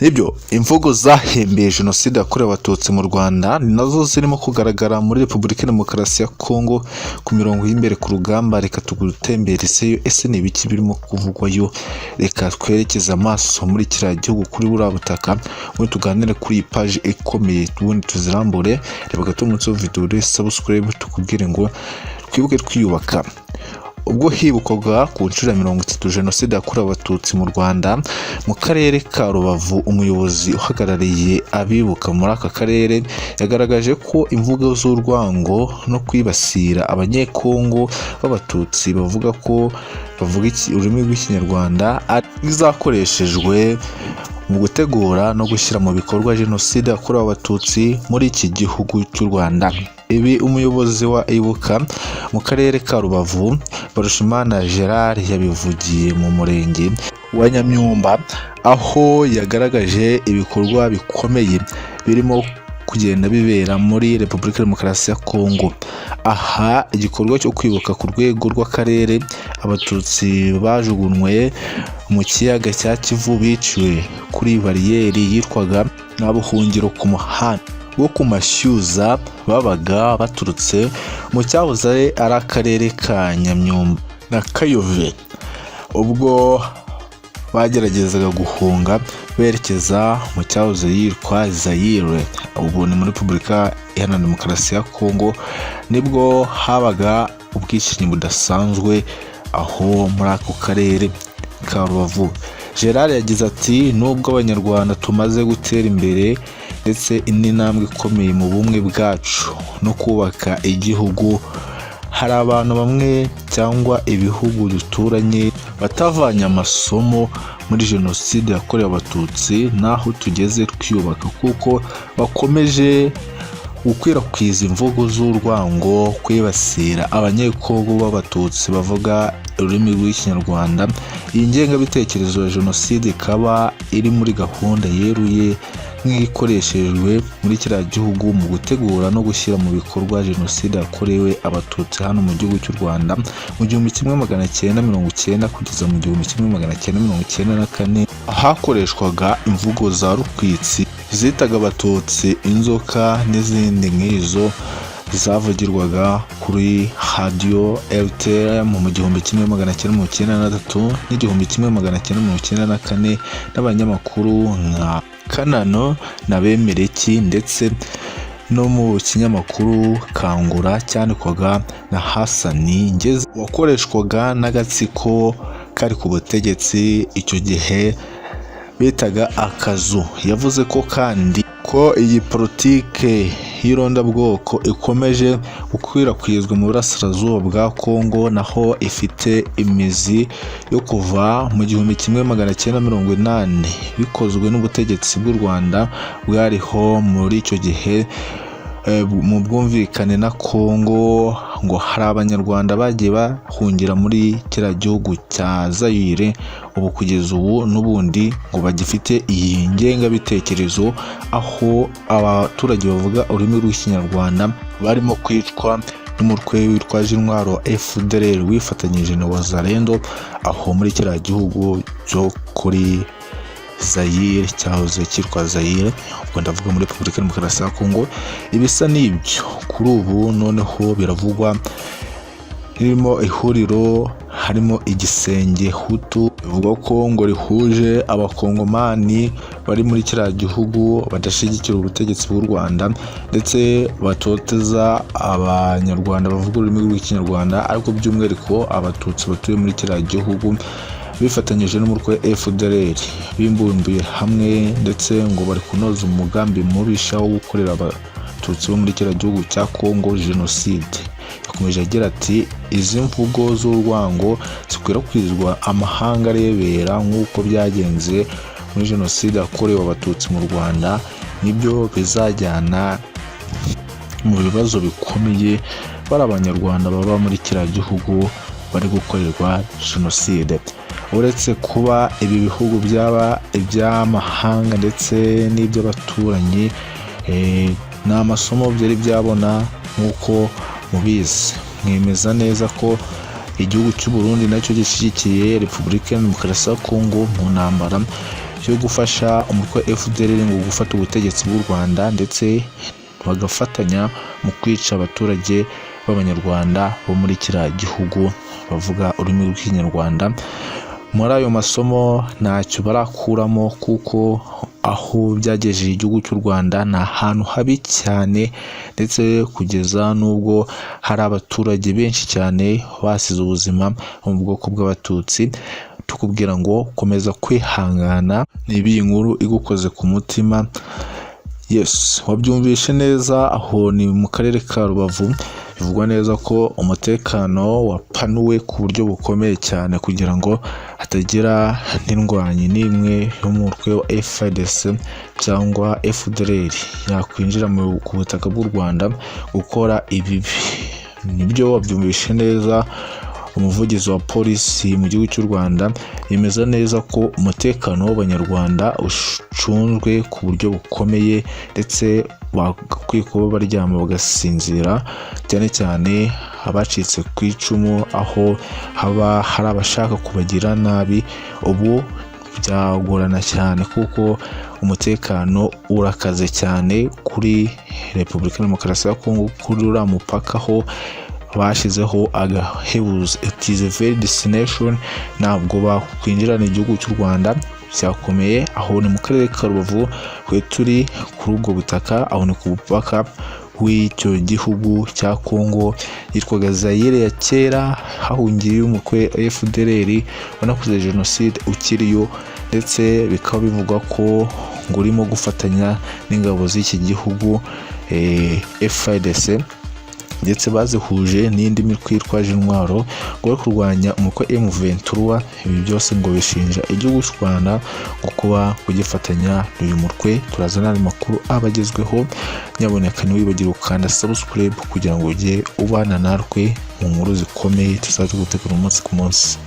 Nibyo imvugo zahembeye jenoside yakorewe abatutsi mu Rwanda ni nazo zirimo kugaragara muri Repubulika ya Demokarasi ya Kongo ku mirongo y'imbere ku rugamba. Reka tugutembereseyo, ese ni ibiki birimo kuvugwayo? Reka twerekeze amaso muri kiriya gihugu kuri buriya butaka, ubundi tuganire kuri iyi paji ikomeye, ubundi tuzirambure. Reba gato munsi video subscribe tukubwire ngo twibuke twiyubaka. Ubwo hibukwaga ku nshuro ya 30 jenoside yakorewe abatutsi mu Rwanda, mu karere ka Rubavu, umuyobozi uhagarariye abibuka muri aka karere yagaragaje ko imvugo z'urwango no kwibasira abanyekongo b'abatutsi bavuga ururimi rw'ikinyarwanda izakoreshejwe mu gutegura no gushyira mu bikorwa jenoside yakorewe abatutsi muri iki gihugu cy'u Rwanda. Ibi umuyobozi wa Ibuka mu karere ka Rubavu Barushimana Gerard yabivugiye mu murenge wa Nyamyumba, aho yagaragaje ibikorwa bikomeye birimo kugenda bibera muri Repubulika ya Demokarasi ya Kongo. Aha igikorwa cyo kwibuka ku rwego rw'akarere abatutsi bajugunywe mu kiyaga cya Kivu biciwe kuri bariyeri yitwaga Nyabuhungiro ku muhanda wo ku Mashyuza babaga baturutse mu cyahoze ari akarere ka Nyamyumba na Kayove, ubwo bageragezaga guhunga berekeza mu cyahoze yitwa Zaire, ubu ni muri Repubulika Iharanira Demokarasi ya Kongo. Nibwo habaga ubwishingi budasanzwe aho muri ako karere ka Rubavu. Gerard yagize ati nubwo abanyarwanda tumaze gutera imbere ndetse n'intambwe ikomeye mu bumwe bwacu no kubaka igihugu, hari abantu bamwe cyangwa ibihugu duturanye batavanye amasomo muri jenoside yakorewe abatutsi, naho tugeze twiyubaka, kuko bakomeje gukwirakwiza imvugo z'urwango, kwibasira abanyekongo b'abatutsi bavuga ururimi rw'ikinyarwanda. Iyi ngengabitekerezo ya jenoside ikaba iri muri gahunda yeruye nk'ikoreshejwe muri kiriya gihugu mu gutegura no gushyira mu bikorwa jenoside yakorewe abatutsi hano mu gihugu cy'u Rwanda mu 1990 kugeza mu 1994, hakoreshwaga imvugo za rutwitsi zitaga abatutsi inzoka n'izindi nk'izo zavugirwaga kuri radio RTL mu 1993 n'1994 n'abanyamakuru nka Kanano na Bemereki, ndetse no mu kinyamakuru Kangura cyandikwaga na Hasani Ngeze wakoreshwaga n'agatsiko kari ku butegetsi icyo gihe bitaga Akazu. Yavuze ko kandi ko iyi politike y'irondabwoko ikomeje gukwirakwizwa mu burasirazuba bwa Kongo, naho ifite imizi yo kuva mu 1980 bikozwe n'ubutegetsi bw'u Rwanda bwariho muri icyo gihe mu bwumvikane na Kongo, ngo hari abanyarwanda bagiye bahungira muri kiriya gihugu cya Zaire, ubu kugeza ubu n'ubundi ngo bagifite iyi ngengabitekerezo, aho abaturage bavuga ururimi rw'ikinyarwanda barimo kwicwa n'umutwe witwaje intwaro FDLR wifatanyije na Wazalendo aho muri kiriya gihugu cyo kuri Zaire cyahoze cyitwa Zaire, ubwo ndavuga muri Repubulika ya Demokarasi ya Kongo. Ibisa n'ibyo kuri ubu noneho biravugwa ririmo ihuriro, harimo igisenge Hutu bivuga ko ngo rihuje abakongomani bari muri kiriya gihugu badashyigikira ubutegetsi bw'u Rwanda ndetse batoteza abanyarwanda bavuga ururimi rw'ikinyarwanda, ariko by'umwihariko abatutsi batuye muri kiriya gihugu bifatanyije n'umutwe FDLR bimbumbiye hamwe, ndetse ngo bari kunoza umugambi mubisha wo gukorera abatutsi bo muri kiriya gihugu cya Kongo jenoside. Yakomeje agira ati izi mvugo z'urwango zikwirakwizwa amahanga arebera nk'uko byagenze muri jenoside yakorewe abatutsi mu Rwanda, nibyo bizajyana mu bibazo bikomeye bari abanyarwanda baba muri kiriya gihugu bari gukorerwa jenoside. Uretse kuba ibi bihugu byaba iby'amahanga ndetse n'iby'abaturanyi, ni amasomo byari byabona nk'uko mubizi. Mwemeza neza ko igihugu cy'u Burundi nacyo gishyigikiye Repubulika ya Demokarasi ya Kongo mu ntambara yo gufasha umutwe FDLR ngo gufata ubutegetsi bw'u Rwanda ndetse bagafatanya mu kwica abaturage b'Abanyarwanda bo muri kiriya gihugu bavuga ururimi rw'Ikinyarwanda. Muri ayo masomo ntacyo barakuramo kuko aho byagejeje igihugu cy'u Rwanda ni ahantu habi cyane, ndetse kugeza n'ubwo hari abaturage benshi cyane basize ubuzima mu bwoko bw'Abatutsi. Tukubwira ngo komeza kwihangana, niba iyi nkuru igukoze ku mutima. Yes, wabyumvishe neza, aho ni mu karere ka Rubavu. Bivugwa neza ko umutekano wapanuwe ku buryo bukomeye cyane kugira ngo hatagira n'indwanyi n'imwe yo mu mutwe wa FARDC cyangwa FDLR yakwinjira ku butaka bw'u Rwanda gukora ibibi. Nibyo wabyumvishe neza. Umuvugizi wa polisi mu gihugu cy'u Rwanda yemeza neza ko umutekano w'Abanyarwanda ucunzwe ku buryo bukomeye, ndetse bakwiye kuba baryama bagasinzira, cyane cyane abacitse ku icumu aho haba hari abashaka kubagira nabi. Ubu byagorana cyane kuko umutekano urakaze cyane kuri Repubulika Demokarasi ya Kongo, kuri uriya mupaka aho bashyizeho agahebuzo. It is a very destination, ntabwo bakwinjirana igihugu cy'u Rwanda. Byakomeye. Aho ni mu karere ka Rubavu turi kuri ubwo butaka, aho ni ku bupaka w'icyo gihugu cya Kongo yitwaga Zaire ya kera, hahungiye umukwe FDLR wanakoze jenoside ukiriyo, ndetse bikaba bivugwa ko ngo urimo gufatanya n'ingabo z'iki gihugu FARDC, ndetse bazihuje n'indi mitwe yitwaje intwaro ngo bari kurwanya umukwe M23. Ibi byose ngo bishinja igihugu cy'u Rwanda ngo kuba kugifatanya n'uyu mutwe. Turazana amakuru abagezweho. Nyaboneka ntiwibagire gukanda subscribe kugira ngo ujye ubana natwe mu nkuru zikomeye tuzajya gutegura umunsi ku munsi.